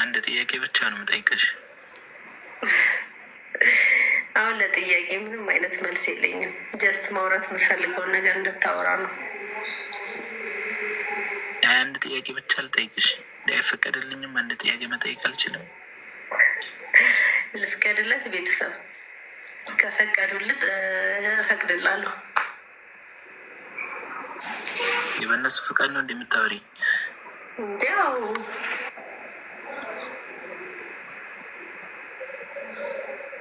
አንድ ጥያቄ ብቻ ነው የምጠይቅሽ። አሁን ለጥያቄ ምንም አይነት መልስ የለኝም። ጀስት ማውራት የምፈልገውን ነገር እንድታወራ ነው። አንድ ጥያቄ ብቻ ልጠይቅሽ። አይፈቀድልኝም? አንድ ጥያቄ መጠየቅ አልችልም? ልፍቀድለት? ቤተሰብ ከፈቀዱልት እፈቅድላለሁ። የበእነሱ ፍቃድ ነው እንደምታወሪ? እንዲያው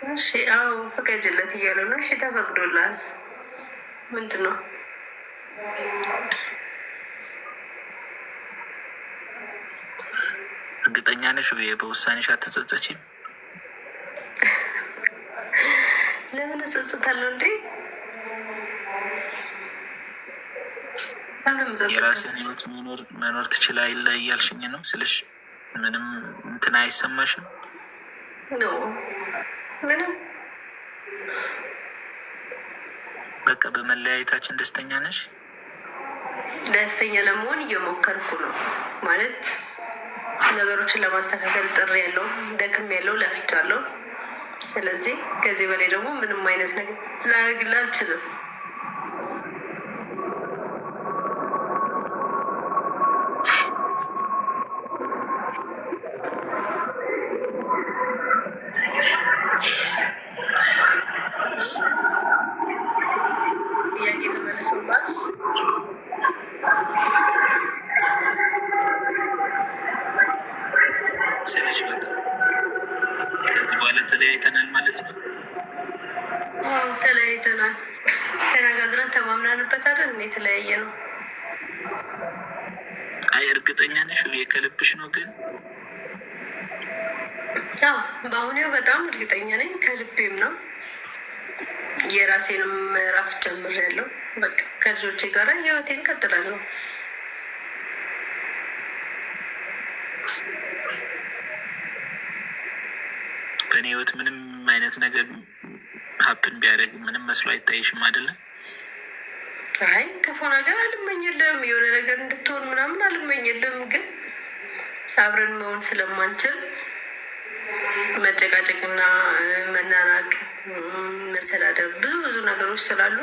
እሺ፣ አዎ ፍቀጅለት እያሉ ነው። እሺ ተፈቅዶላል። ምንድን ነው? እርግጠኛ ነሽ? በውሳኔሽ አትጸጸችም? ለምን እጸጸታለሁ እንዴ? የራስን ህይወት መኖር ትችላለህ እያልሽኝ ነው ስልሽ ምንም እንትን አይሰማሽም? ምንም በቃ በመለያየታችን ደስተኛ ነሽ? ደስተኛ ለመሆን እየሞከርኩ ነው። ማለት ነገሮችን ለማስተካከል ጥሪ ያለው ደክም ያለው ለፍቻለሁ። ስለዚህ ከዚህ በላይ ደግሞ ምንም አይነት ነገር ላደርግልህ አልችልም። ጥያቄ ተመልሶባት ስልሽ በቃ ከዚህ በኋላ ተለያይተናል ማለት ነው? ተለያይተናል። ተነጋግረን ተማምናንበት አይደል? የተለያየ ነው። አይ እርግጠኛ ነሽ? ከልብሽ ነው? ግን ያው በአሁኑ በጣም እርግጠኛ ነኝ፣ ከልቤም ነው። የራሴንም ምዕራፍ ጀምሬያለሁ። በቃ ከልጆቼ ጋር ህይወቴን ቀጥላለሁ። በእኔ ህይወት ምንም አይነት ነገር ሀፕን ቢያደርግ ምንም መስሎ አይታይሽም አይደለም? አይ ክፉ ነገር አልመኝልም፣ የሆነ ነገር እንድትሆን ምናምን አልመኝልም። ግን አብረን መሆን ስለማንችል መጨቃጨቅና መናናቅ፣ መሰዳደብ፣ ብዙ ነገሮች ስላሉ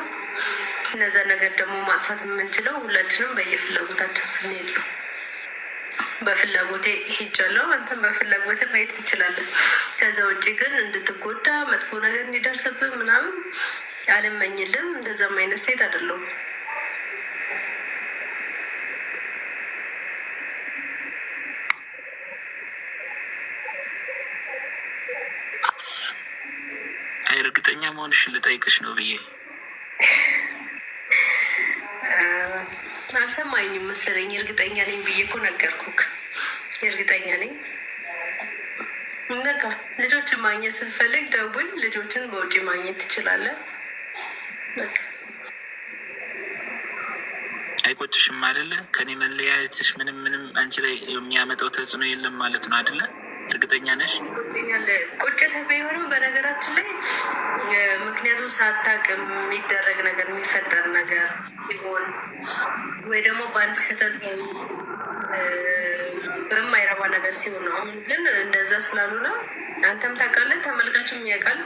እነዛ ነገር ደግሞ ማጥፋት የምንችለው ሁላችንም በየፍላጎታችን ስንሄድ ነው። በፍላጎቴ ሄጃለሁ፣ አንተም በፍላጎቴ ማየት ትችላለን። ከዛ ውጭ ግን እንድትጎዳ መጥፎ ነገር እንዲደርስብህ ምናምን አልመኝልም። እንደዛም አይነት ሴት አይደለሁም። አይ እርግጠኛ መሆንሽን ልጠይቅሽ ነው ብዬ። አልሰማኝም መሰለኝ። እርግጠኛ ነኝ ብዬ እኮ ነገርኩክ። እርግጠኛ ነኝ። በቃ ልጆችን ማግኘት ስትፈልግ ደውል። ልጆችን በውጭ ማግኘት ትችላለህ። በቃ አይቆጭሽም አይደለ? ከኔ መለያየትሽ ምንም አንቺ ላይ የሚያመጣው ተጽዕኖ የለም ማለት ነው አይደለ? እርግጠኛ ነሽ? ቁጭት ቢሆንም በነገራችን ላይ ምክንያቱም ሳታውቅም የሚደረግ ነገር የሚፈጠር ነገር ሲሆን ወይ ደግሞ በአንድ ስህተት በማይረባ ነገር ሲሆን ነው። አሁን ግን እንደዛ ስላልሆነ አንተም ታውቃለህ፣ ተመልካችም ያውቃል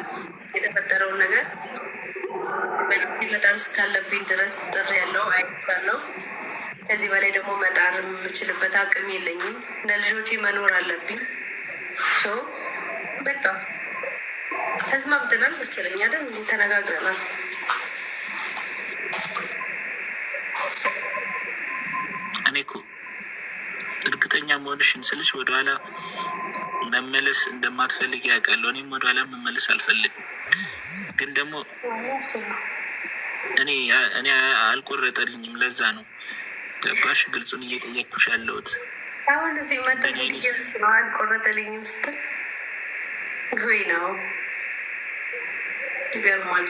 የተፈጠረውን ነገር። በጊዜ በጣም እስካለብኝ ድረስ ጥሪ ያለው አይቻለሁ። ከዚህ በላይ ደግሞ መጣር የምችልበት አቅም የለኝም። ለልጆቼ መኖር አለብኝ። በቃ ተስማምተናል መሰለኝ አይደል? ተነጋግረናል። እኔ እኮ እርግጠኛ መሆንሽን ስልሽ ወደኋላ መመለስ እንደማትፈልግ ያውቃለሁ። እኔም ወደኋላ መመለስ አልፈልግም። ግን ደግሞ እኔ አልቆረጠልኝም። ለዛ ነው ገባሽ? ግልጹን እየጠየቅኩሽ ያለሁት። አሁን እዚህ መጠየስ ነው። አልቆረጠልኝም ስትል ወይ ነው? ይገርማል።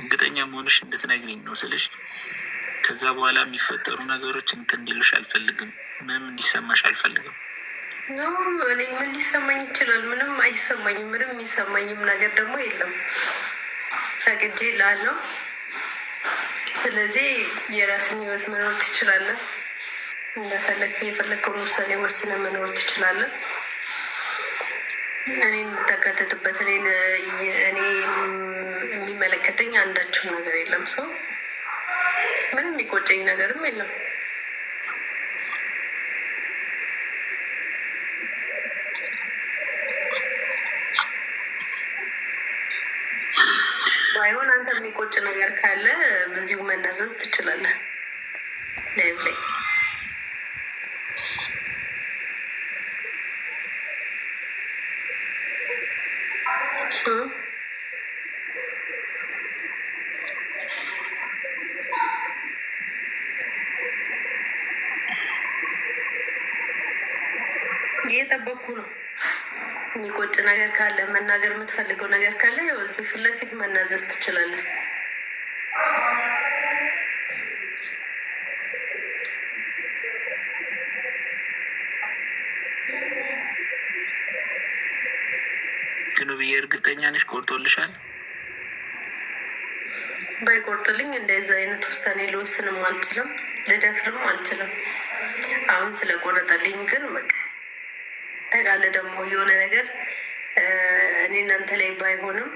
እርግጠኛ መሆንሽ እንድትነግሪኝ ነው ስልሽ፣ ከዛ በኋላ የሚፈጠሩ ነገሮች እንትን እንዲሉሽ አልፈልግም። ምንም እንዲሰማሽ አልፈልግም። እኔ ምን ሊሰማኝ ይችላል? ምንም አይሰማኝም። ምንም የሚሰማኝም ነገር ደግሞ የለም። ፈቅጄ ላለው። ስለዚህ የራስን ህይወት መኖር ትችላለህ። እንደፈለግ የፈለግከውን ውሳኔ ወስነ መኖር ትችላለህ። እኔ የምታካተትበት እኔ የሚመለከተኝ አንዳችም ነገር የለም። ሰው ምንም የሚቆጨኝ ነገርም የለም። ባይሆን አንተ የሚቆጭ ነገር ካለ በዚሁ መናዘዝ ትችላለህ። ላይቭ ላይ እየጠበኩ ነው። የሚቆጭ ነገር ካለ መናገር የምትፈልገው ነገር ካለ ያው እዚህ ፊት ለፊት መናዘዝ ትችላለህ። ግን ብዬ እርግጠኛ ነሽ ቆርጦልሻል? ባይቆርጥልኝ እንደዚህ አይነት ውሳኔ ልወስንም አልችልም፣ ልደፍርም አልችልም። አሁን ስለቆረጠልኝ ግን በቃ ተቃለ ደግሞ የሆነ ነገር እኔ እናንተ ላይ ባይሆንም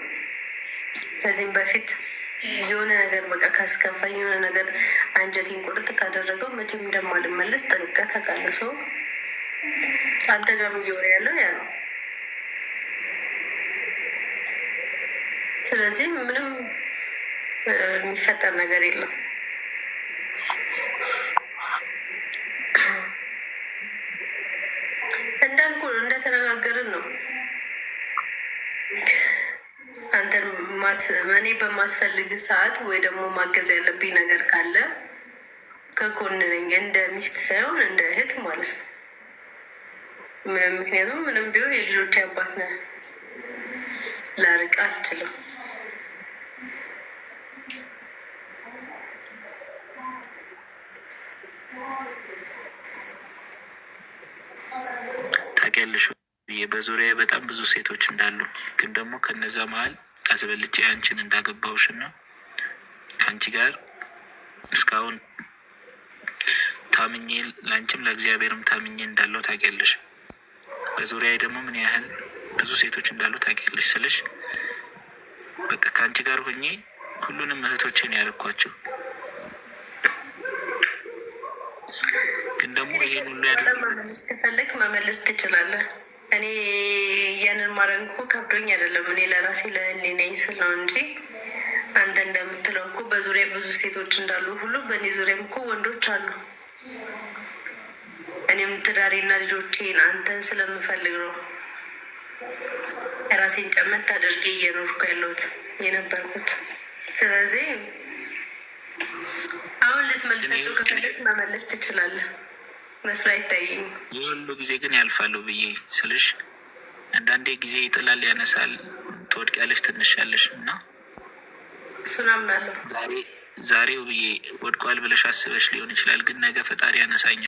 ከዚህም በፊት የሆነ ነገር በቃ ካስከፋኝ የሆነ ነገር አንጀቴን ቁርጥ ካደረገው መቼም እንደማልመለስ ጠንቅቀህ ታውቃለህ። ሰው አንተ ጋር እየወረ ያለው ያ ነው። ስለዚህ ምንም የሚፈጠር ነገር የለም። እንዳልኩ እንደተነጋገርን ነው። አንተን እኔ በማስፈልግ ሰዓት ወይ ደግሞ ማገዝ ያለብኝ ነገር ካለ ከጎን ነኝ፣ እንደ ሚስት ሳይሆን እንደ እህት ማለት ነው። ምክንያቱም ምንም ቢሆን የልጆች አባት ነህ፣ ላርቅ አልችልም። ታውቂያለሽ በዙሪያ በጣም ብዙ ሴቶች እንዳሉ፣ ግን ደግሞ ከነዛ መሀል አስበልጬ አንቺን እንዳገባውሽ እና ከአንቺ ጋር እስካሁን ታምኜ ለአንቺም ለእግዚአብሔርም ታምኜ እንዳለው ታውቂያለሽ። በዙሪያ ደግሞ ምን ያህል ብዙ ሴቶች እንዳሉ ታውቂያለሽ ስልሽ በቃ ከአንቺ ጋር ሆኜ ሁሉንም እህቶችን ያደረኳቸው። ግን ደግሞ ይሄን ሁሉ መመለስ ከፈለግ መመለስ ትችላለህ። እኔ ያንን ማድረግ እኮ ከብዶኝ አይደለም። እኔ ለራሴ ለህሊናዬ ስል ነው እንጂ አንተ እንደምትለው እኮ በዙሪያ ብዙ ሴቶች እንዳሉ ሁሉ በእኔ ዙሪያም እኮ ወንዶች አሉ። እኔም ትዳሬና ልጆቼን አንተን ስለምፈልግ ነው ራሴን ጨመት አድርጌ እየኖርኩ ያለሁት የነበርኩት። ስለዚህ አሁን ልትመልሳቸው ከፈለግ መመለስ ትችላለህ። መስሎ አይታየኝም። ይህ ሁሉ ጊዜ ግን ያልፋሉ ብዬ ስልሽ አንዳንዴ ጊዜ ይጥላል፣ ያነሳል፣ ትወድቂያለሽ፣ ትነሻለሽ እና እሱን አምናለሁ። ዛሬው ብዬ ወድቋል ብለሽ አስበሽ ሊሆን ይችላል፣ ግን ነገ ፈጣሪ ያነሳኛል።